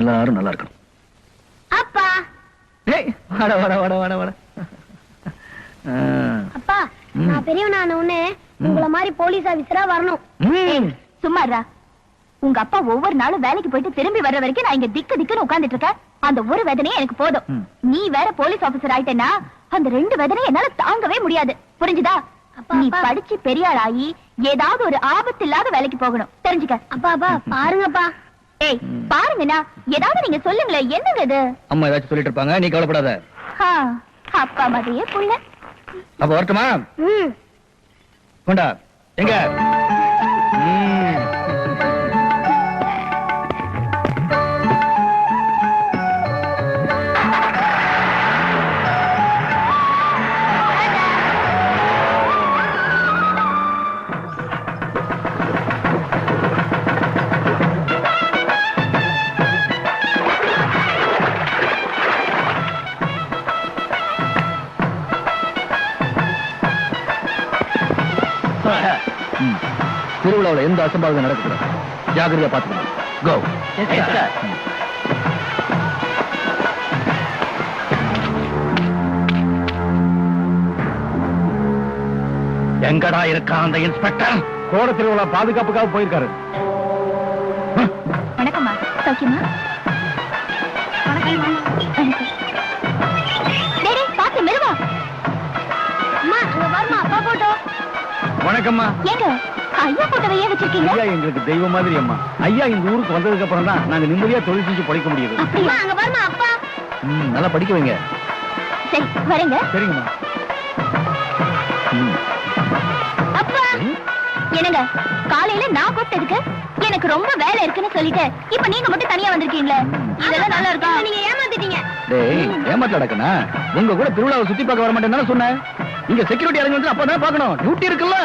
எல்லாரும் நல்லா இருக்கணும். அப்பா வாட வாட வாட வாட வாட. அப்பா நான் பெரியவனான உடனே உங்களை மாதிரி போலீஸ் ஆபீசரா வரணும். சும்மாரா, உங்க அப்பா ஒவ்வொரு நாளும் வேலைக்கு போயிட்டு திரும்பி வர்ற வரைக்கும் நான் இங்க திக்கு திக்குன்னு உட்கார்ந்துட்டு இருக்கேன். அந்த ஒரு வேதனையே எனக்கு போதும். நீ வேற போலீஸ் ஆபீசர் ஆயிட்டேன்னா அந்த ரெண்டு வேதனையும் என்னால தாங்கவே முடியாது. புரிஞ்சுதா? நீ படிச்சு பெரிய ஆளாகி ஏதாவது ஒரு ஆபத்து இல்லாத வேலைக்கு போகணும். தெரிஞ்சுக்க. அப்பா அப்பா பாருங்கப்பா. ஏய் பாருங்கண்ணா, ஏதாவது நீங்க சொல்லுங்களேன். என்னங்க இது? அம்மா ஏதாச்சும் சொல்லிட்டு இருப்பாங்க, நீ கவலைப்படாத. அப்பா மாதிரியே புள்ள. அப்ப வரட்டுமா? கொண்டா எங்க? திருவிழாவில் எந்த அசம்பாவிதம் நடக்கக்கூடாது. ஜாகிரதையா பார்த்துக்கணும். கோ. எங்கடா இருக்கா அந்த இன்ஸ்பெக்டர்? கோட திருவிழா பாதுகாப்புக்காக போயிருக்காரு. வணக்கம்மா. சௌக்கியமா? பாத்து மெருவா. அம்மா அங்க வரமா அப்பா போட்டோ. வணக்கம்மா. ஏங்க ஐயா போட்டோவை ஏன் வச்சிருக்கீங்க? ஐயா எங்களுக்கு தெய்வம் மாதிரி அம்மா. ஐயா இந்த ஊருக்கு வந்ததுக்கு அப்புறம் தான் நாங்க நிம்மதியா தொழில் செஞ்சு படிக்க முடியுது. அப்படியா? அங்க வரமா அப்பா. நல்லா படிக்க வைங்க. சரி வரேங்க. சரிங்கம்மா. அப்பா என்னங்க காலையில நான் கூப்பிட்டதுக்கு எனக்கு ரொம்ப வேலை இருக்குன்னு சொல்லிட்டு இப்ப நீங்க மட்டும் தனியா வந்திருக்கீங்களே, இதெல்லாம் நல்லா இருக்கா? நீங்க ஏமாத்திட்டீங்க. டேய் ஏமாத்த நடக்கனா? உங்க கூட திருவிழாவை சுத்தி பார்க்க வர மாட்டேன்னு சொன்னேன். இங்க செக்யூரிட்டி இறங்கி வந்து அப்பதான் பார்க்கணும். டியூட்டி இருக்குல்ல.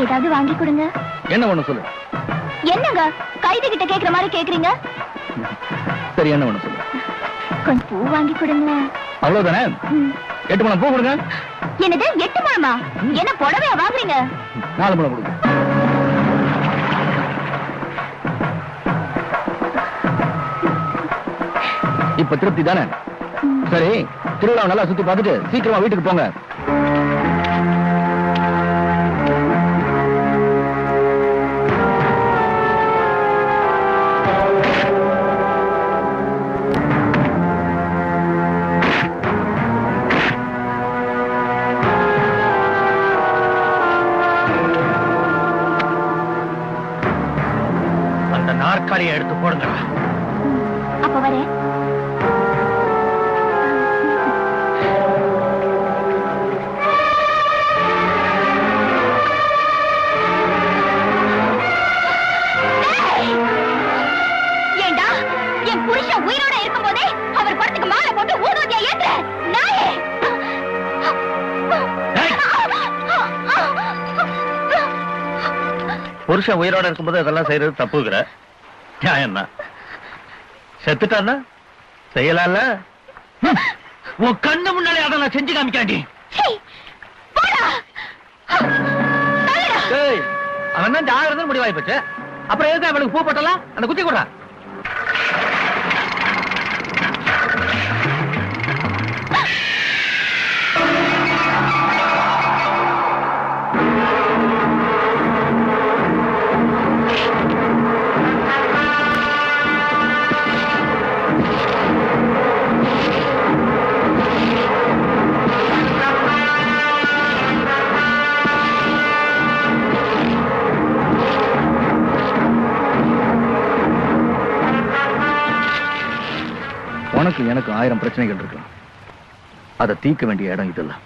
ஏதாவது வாங்கி கொடுங்க. என்ன ஒண்ணு சொல்லு. என்னங்க கைது கிட்ட கேக்குற மாதிரி கேக்குறீங்க? சரி என்ன ஒண்ணு சொல்லு. கொஞ்சம் பூ வாங்கி கொடுங்க. அவ்வளவுதானே? 8 முழம் பூ கொடுங்க. என்னது 8 முழமா? என்ன புடவையா வாங்குறீங்க? 4 முழம் கொடுங்க. இப்ப திருப்தி தானே? சரி திருவிழாவை நல்லா சுத்தி பார்த்துட்டு சீக்கிரமா வீட்டுக்கு போங்க. அந்த நாற்காலியை எடுத்து போடுங்க. அப்ப வரேன். ஏண்டா என் புருஷன் உயிரோட இருக்கும் போதே அவர் படத்துக்கு மாலை போட்டு ஊதுவதியா ஏற்ற நாயே! புருஷன் உயிரோட இருக்கும்போது அதெல்லாம் செய்யறது தப்புங்கிற நியாயம் தான். செத்துட்டான்னா செய்யலாம்ல. உன் கண்ணு முன்னாலே அதை நான் செஞ்சு காமிக்காண்டி. அவன் தான் ஜாகிரதை முடிவாய் போச்சு. அப்புறம் எதுக்கு அவளுக்கு பூ போட்டலாம்? அந்த குத்தி கொடுறா. உனக்கு எனக்கு 1000 பிரச்சனைகள் இருக்கலாம். அதை தீர்க்க வேண்டிய இடம் இதெல்லாம்.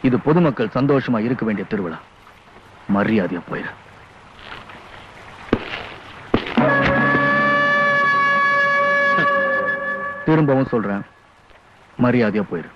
இது பொதுமக்கள் சந்தோஷமா இருக்க வேண்டிய திருவிழா. மரியாதையா போயிரு. திரும்பவும் சொல்றேன், மரியாதையா போயிரு.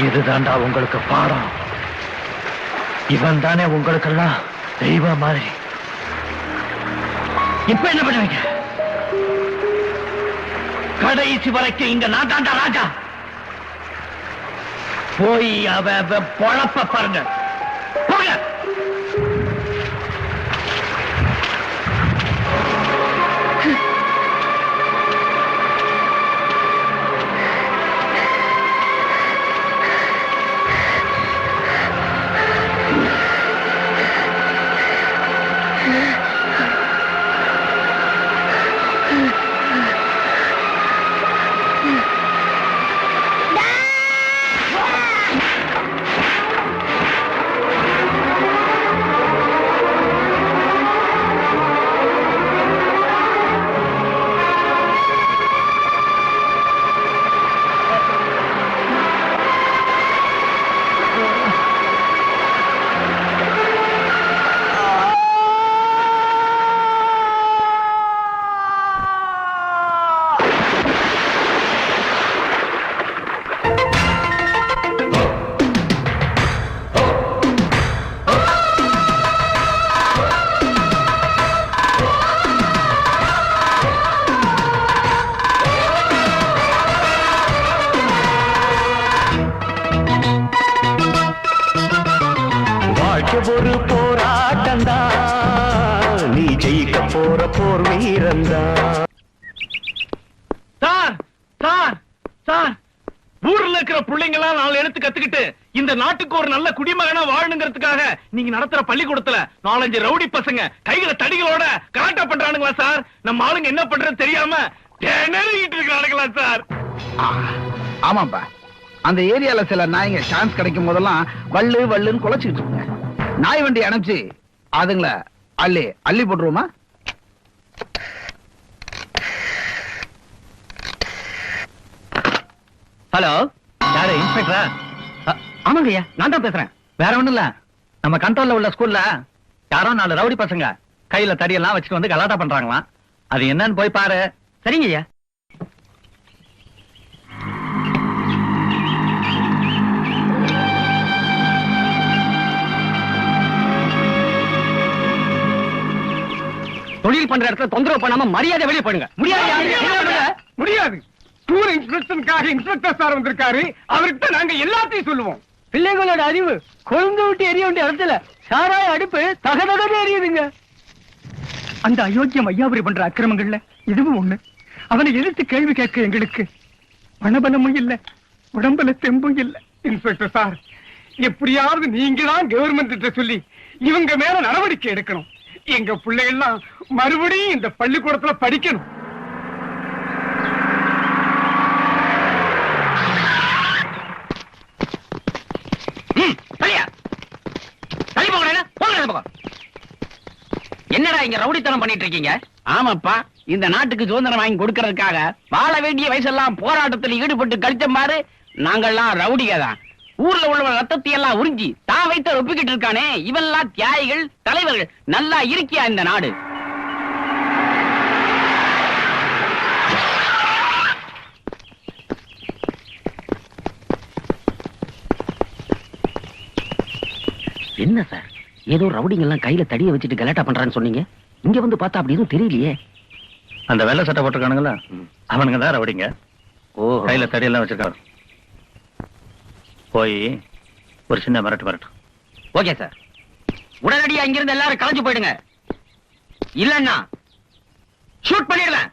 இதுதான்டா உங்களுக்கு பாடம். இவன் தானே உங்களுக்கெல்லாம் தெய்வ மாதிரி. இப்ப என்ன பண்ணுவீங்க? கடைசி வரைக்கும் இங்க நான் தாண்டா ராஜா. போய் அவ பொழப்ப பாருங்க. போங்க. ஒரு போராட்டந்தா, நீ ஜெயிக்க போற போர் வீரந்தா. சார் சார் சார், ஊர்ல இருக்கிற பிள்ளைங்களா 4 எழுத்து கத்துக்கிட்டு இந்த நாட்டுக்கு ஒரு நல்ல குடிமகனா வாழணுங்கிறதுக்காக நீங்க நடத்துற பள்ளிக்கூடத்துல 4-5 ரவுடி பசங்க கைகளை தடிகளோட கலாட்டா பண்றானுங்களா சார்? நம்ம ஆளுங்க என்ன பண்றது தெரியாம திணறிட்டு இருக்கிறானுங்களா சார்? ஆமாப்பா, அந்த ஏரியால சில நாய்ங்க சான்ஸ் கிடைக்கும் போதெல்லாம் வள்ளு வள்ளுன்னு குலைச்சிட்டு இருக்குங்க. நாய் வண்டி அனுப்பிச்சு அதுங்கள அள்ளி அள்ளி போட்டுருவோமா? ஹலோ, யாரு? இன்ஸ்பெக்டரா? ஆமாங்க ஐயா, நான் தான் பேசுறேன். வேற ஒண்ணும் இல்ல, நம்ம கண்ட்ரோல்ல உள்ள ஸ்கூல்ல யாரோ 4 ரவுடி பசங்க கையில தடியெல்லாம் வச்சுட்டு வந்து கலாட்டா பண்றாங்களாம். அது என்னன்னு போய் பாரு. சரிங்க ஐயா. தொழில் பண்ற இடத்துல தொந்தரவு பண்ணாம மரியாதை வெளியே போடுங்க. முடியாது. ஸ்கூல் இன்ஸ்பெக்ஷனுக்காக இன்ஸ்பெக்டர் சார் வந்திருக்காரு. அவர்கிட்ட நாங்க எல்லாத்தையும் சொல்லுவோம். பிள்ளைகளோட அறிவு கொழுந்து விட்டு எரிய வேண்டிய இடத்துல சாராய அடுப்பு தகதகன்னு எரியுதுங்க. அந்த அயோக்கியம் ஐயாபுரி பண்ற அக்கிரமங்கள்ல இதுவும் ஒண்ணு. அவனை எதிர்த்து கேள்வி கேட்க எங்களுக்கு பணபலமும் இல்ல, உடம்புல தெம்பும் இல்ல. இன்ஸ்பெக்டர் சார், எப்படியாவது நீங்க தான் கவர்மெண்ட் கிட்ட சொல்லி இவங்க மேல நடவடிக்கை எடுக்கணும். எங்க பிள்ளைகள்லாம் மறுபடியும் இந்த பள்ளிக்கூடத்துல படிக்கணும். இங்க ரவுடித்தனம் பண்ணிட்டு இருக்கீங்க? ஆமாப்பா, இந்த நாட்டுக்கு சுதந்திரம் வாங்கி கொடுக்கறதுக்காக வாழ வேண்டிய வயசெல்லாம் போராட்டத்தில் ஈடுபட்டு கழிச்ச பாரு. நாங்கெல்லாம் ரவுடிக தான். ஊர்ல உள்ள ரத்தத்தை எல்லாம் உறிஞ்சி தான் வைத்த ஒப்பிக்கிட்டு இருக்கானே, இவெல்லாம் தியாகிகள், தலைவர்கள். நல்லா இருக்கியா இந்த நாடு? என்ன சார், ஏதோ ரவுடிங்க எல்லாம் கையில தடிய வச்சுட்டு கலாட்டா பண்றான்னு சொன்னீங்க. இங்க வந்து பார்த்தா அப்படி எதுவும் தெரியலையே. அந்த வெள்ளை சட்டை போட்டிருக்கானுங்களா, அவனுங்க தான் ரவுடிங்க. ஓ, கையில தடியெல்லாம் வச்சிருக்காரு. போய் ஒரு சின்ன மிரட்டு. ஓகே சார், உடனடியா இங்கிருந்து எல்லாரும் கலைஞ்சு போயிடுங்க. இல்லன்னா ஷூட் பண்ணிடுவேன்.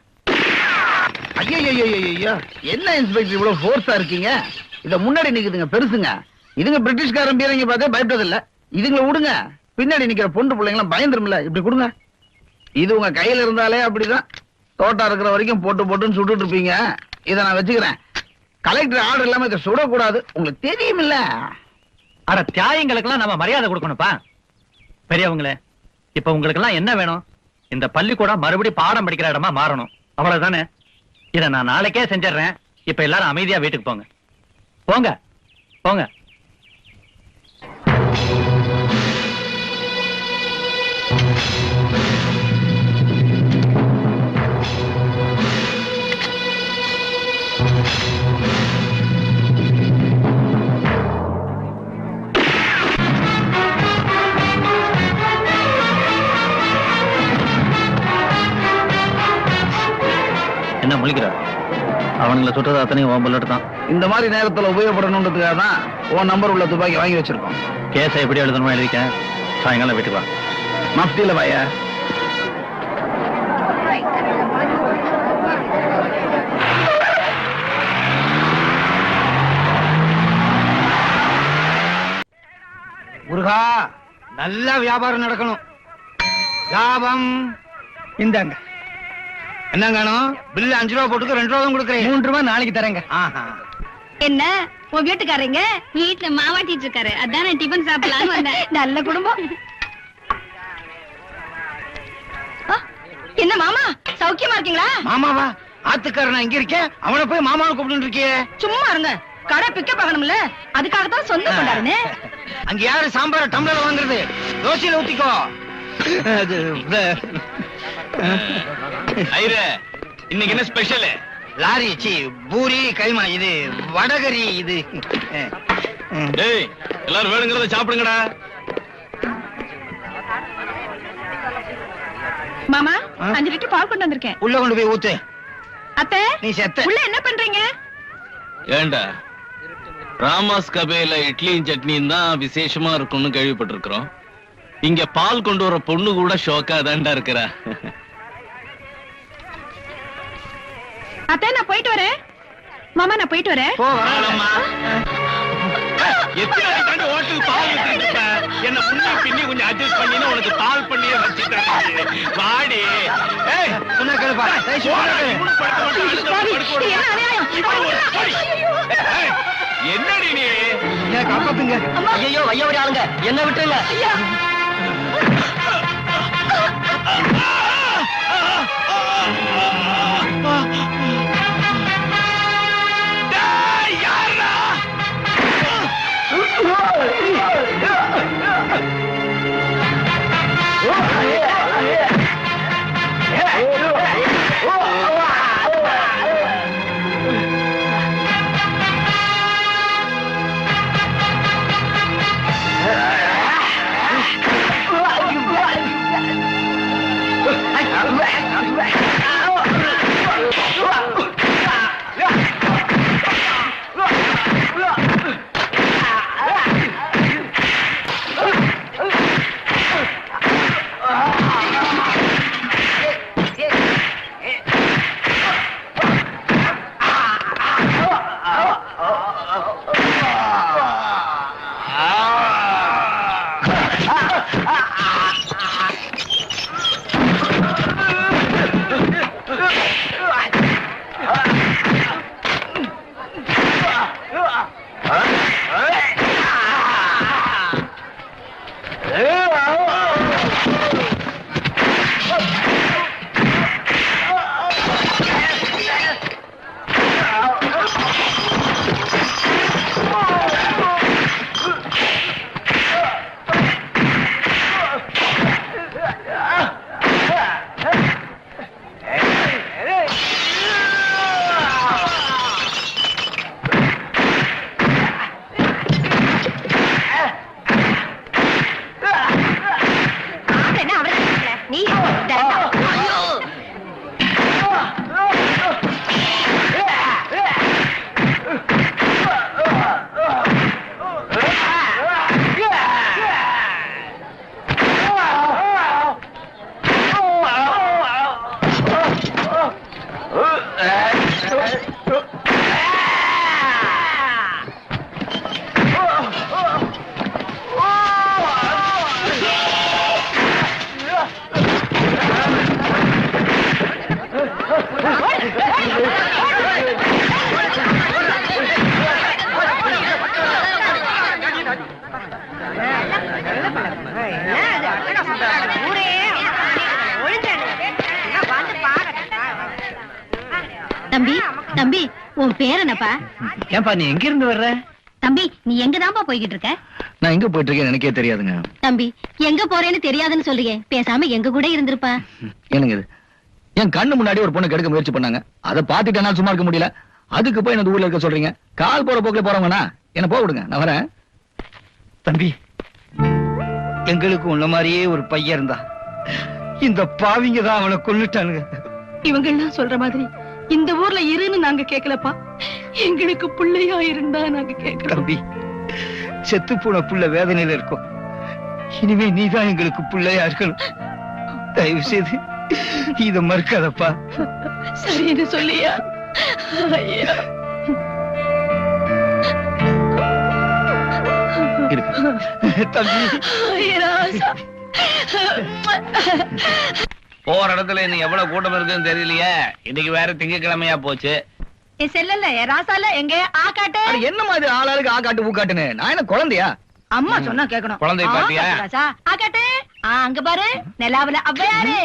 ஐயோ, என்ன இன்ஸ்பெக்டர் இவ்வளவு ஃபோர்ஸா இருக்கீங்க? இத முன்னாடி நிக்குதுங்க பெருசுங்க. இதுங்க பிரிட்டிஷ்காரன் பீரங்க பார்த்தே பயப்பட்டது இல்ல. இதுங்களை விடுங்க, பின்னாடி நிக்கிற பொண்டு பிள்ளைங்களாம் பயந்துரும்ல. இப்படி கொடுங்க. இது உங்க கையில இருந்தாலே அப்படிதான். தோட்டா இருக்கிற வரைக்கும் போட்டுன்னு சுட்டுட்டு இருப்பீங்க. இதை நான் வச்சுக்கிறேன். கலெக்டர் ஆர்டர் இல்லாம இதை சுடக்கூடாது, உங்களுக்கு தெரியுமில்ல. அட, தியாயங்களுக்கெல்லாம் நம்ம மரியாதை கொடுக்கணும்ப்பா. பெரியவங்களே, இப்ப உங்களுக்கு எல்லாம் என்ன வேணும்? இந்த பள்ளிக்கூடம் மறுபடியும் பாடம் படிக்கிற இடமா மாறணும், அவ்வளவுதானே? இதை நான் நாளைக்கே செஞ்சிடறேன். இப்ப எல்லாரும் அமைதியா வீட்டுக்கு போங்க. போங்க போங்க. என்ன முழிக்கிற? அவனுங்களை சுட்டது அத்தனையும் உன் புல்லட் தான். இந்த மாதிரி நேரத்துல உபயோகப்படணுன்றதுக்காக தான் உன் நம்பர் உள்ள துப்பாக்கி வாங்கி வச்சிருக்கோம். கேஸை எப்படி எழுதணுமோ எழுதிக்கேன். சாயங்காலம் வீட்டுக்கு வா. மஃப்டியில வாயா. முருகா, நல்ல வியாபாரம் நடக்கணும். லாபம் இந்தாங்க. என்னங்கானோ? பில்லு 5 ரூபா போட்டுக்கு 2 ரூபா தான் கொடுக்குறேன். 3 ரூபாய் நாளைக்கு தரேங்க. என்ன உன் வீட்டுக்காரங்க வீட்டுல மாவாட்டிட்டு இருக்காரு, அதான் டிபன் சாப்பிடலான்னு வந்தேன். நல்ல குடும்பம். என்ன மாமா, சௌக்கியமா இருக்கீங்களா? மாமாவா? ஆத்துக்காரன் இங்க இருக்கேன், அவனை போய் மாமாவை கூப்பிட்டு இருக்கியே. சும்மா இருங்க, கடை பிக்கப் ஆகணும்ல, அதுக்காகத்தான் சொந்த கொண்டாடுனே. அங்க யாரு சாம்பார் டம்ளர்ல வாங்குறது? தோசையில ஊத்திக்கோ. இன்னைக்கு என்ன ஸ்பெஷல்? லாரி பூரி கைமா, இது வடகரி, இது எல்லாரும் வேணுங்கிறத சாப்பிடுங்கடா. மாமா, 5 லிட்டர் பால் கொண்டு வந்திருக்கேன். உள்ள கொண்டு போய் ஊத்து. அத்தை, நீ செத்த. உள்ள என்ன பண்றீங்க? ஏண்டா, ராமாஸ் கபேல இட்லியும் சட்னியும் தான் விசேஷமா இருக்கும்னு கேள்விப்பட்டிருக்கிறோம். இங்க பால் கொண்டு வர பொண்ணு கூட ஷோக்கா தான்டா இருக்கிறா. அத்தை, நான் போயிட்டு வரேன். மாமா, நான் போயிட்டு வரேன். எத்தனை தாண்டி ஹோட்டல் பால் வித்துட்டு இருப்ப? என்ன முன்னே பின்னி கொஞ்சம் அட்ஜஸ்ட் பண்ணி உனக்கு பால் பண்ணியே வச்சுட்டாங்க. வாடி. ஏய், சொன்னா கேளுப்பா. என்னடி நீ? காப்பாத்துங்க. ஐயோ, ஐயோடி ஆளுங்க, என்ன விட்டுருங்க. Wow. தம்பி தம்பி உன் பேர் என்னப்பா? ஏன்பா நீ எங்க இருந்து வர்ற? தம்பி நீ எங்கதான்ப்பா போய்கிட்டு இருக்க? நான் எங்க போயிட்டு இருக்கேன் எனக்கே தெரியாதுங்க. தம்பி எங்க போறேன்னு தெரியாதுன்னு சொல்றியே, பேசாம எங்க கூட இருந்திருப்பா. என்னங்க இது? என் கண்ணு முன்னாடி ஒரு பொண்ணு கெடுக்க முயற்சி பண்ணாங்க. அதை பார்த்துட்டு என்னால சும்மா இருக்க முடியல. அதுக்கு போய் என்ன ஊர்ல இருக்க சொல்றீங்க? கால் போற போக்குல போறவங்கண்ணா என்ன போக விடுங்க, நான் வரேன். தம்பி, எங்களுக்கு உன்ன மாதிரியே ஒரு பையன் இருந்தா, இந்த பாவிங்க தான் அவனை கொல்லுட்டானுங்க. இவங்க எல்லாம் சொல்ற மாதிரி இந்த ஊர்ல இருன்னு நாங்க கேட்கலப்பா. எங்களுக்கு பிள்ளையா இருந்தா நாங்க கேட்கிறோம். தம்பி, செத்து போன புள்ள வேதனையில இருக்கும். இனிமே நீதான் எங்களுக்கு பிள்ளையா இருக்கணும். தயவு செய்து இத மறுக்காதப்பா. சரின்னு சொல்லியா? ஐயா. தம்பி, ராசா. போற இடத்துல இன்னும் எவ்வளவு கூட்டம் இருக்குன்னு தெரியலையே. இன்னைக்கு வேற திங்கக்கிழமையா போச்சு. என் செல்லல ராசால எங்க ஆகாட்டு. அட என்ன மாதிரி ஆளாளுக்கு ஆ காட்டு ஊ காட்டுன்னு? நான் என்ன குழந்தையா? அம்மா சொன்னா கேட்கணும். குழந்தைய பாத்தியா? ராசா ஆகாட்டு. அங்க பாரு நிலாவுல அவ்வையாரு.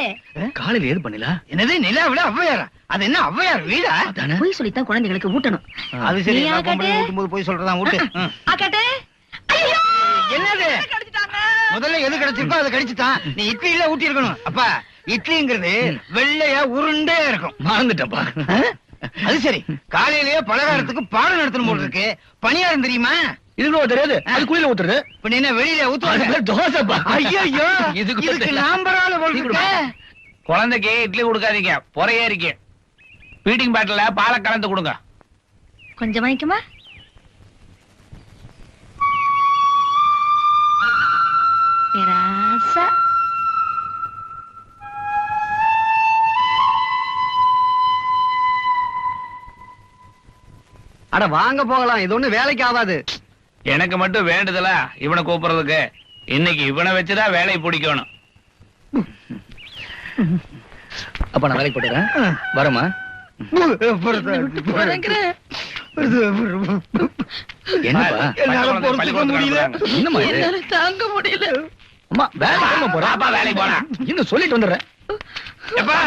காலையில ஏது பண்ணல? என்னது நிலாவில ஔவையாரா? அது என்ன ஔவையார் வீடா? போய் சொல்லித்தான் குழந்தைகளுக்கு ஊட்டணும். அது சரி, நீ நான் ஆகாட்டு. பொம்பளை ஊட்டும் போது போய் சொல்றதா ஊட்டு. ஆகாட்டு. ஐயோ என்னது? முதல்ல எது கிடைச்சிருக்கோ அதை கடிச்சுட்டான். நீ இட்லியில ஊட்டி இருக்கணும். அப்பா, இட்லிங்கிறது வெள்ளையா உருண்டே இருக்கும். மறந்துட்டப்பா. அது சரி, காலையிலேயே பலகாரத்துக்கு பாடம் நடத்தணும் போல இருக்கு. பணியாரம் தெரியுமா? இதுக்கு தெரியாது. அது குளியில ஊத்துறது. இப்ப என்ன வெளியில ஊத்துவாங்க? தோசைப்பா. ஐயோ, இதுக்கு இதுக்கு நான் பரவாயில்ல போல இருக்கு. குழந்தைக்கு இட்லி கொடுக்காதீங்க, பொறையே இருக்கு. ஃபீடிங் பாட்டில பாலை கலந்து கொடுங்க. கொஞ்சம் வாங்கிக்குமா? ராசா. அட வாங்க போகலாம். இது ஒண்ணு வேலைக்கு ஆகாது. எனக்கு மட்டும் வேண்டுதல இவனை கூப்பிடுறதுக்கு. இன்னைக்கு இவனை வச்சுதான் வேலையை பிடிக்கணும். அப்ப நான் வேலைக்கு போட்டுறேன். வரமா? என்னப்பா? என்னால பொறுத்துக்க முடியல. என்னம்மா இது? என்னால தாங்க முடியல. அம்மா வேலைக்கு போறேன். பாப்பா வேலைக்கு போனா இன்னும் சொல்லிட்டு வந்துடுறேன். எப்பா